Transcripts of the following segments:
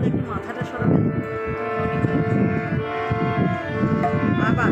একটু মাথাটা সরাবেন আবার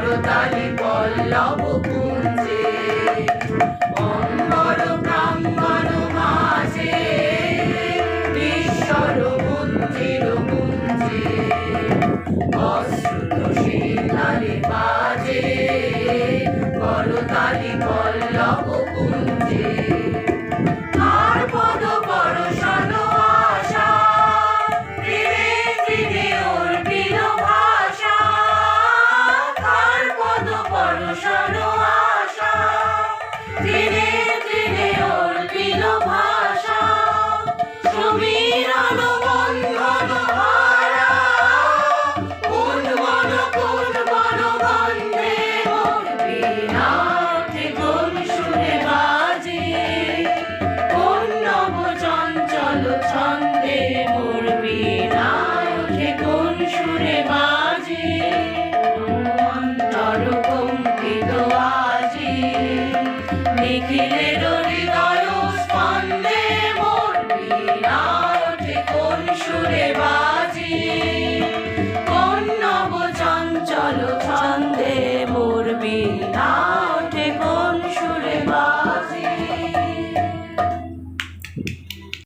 করতালি পল্লব কুঞ্জে অম্বর ব্রাহ্মণ মাঝে ঈশ্বর মন্দির কুঞ্জে অশ্রুত শীতালি বাজে করতালি পল্লব কুঞ্জে আর পদ পরশন আশা ত্রিনে ত্রিনে অর্পিল ভাষা কার পদ পরশন আশা ত্রিনে ত্রিনে অর্পিল ভাষা সমীরণ বন্ধন হারা কোন বন গন্ধে মোর বীণা কোন সুরে বাজে কোন নব চঞ্চল ছন্দে মোর বীণা কোন সুরে বাজে অন্তর কম্পিত আজি নিখিলের হৃদয় স্পন্দে মোর বীণা কোন সুরে বাজে কোন নব চঞ্চল ছন্দে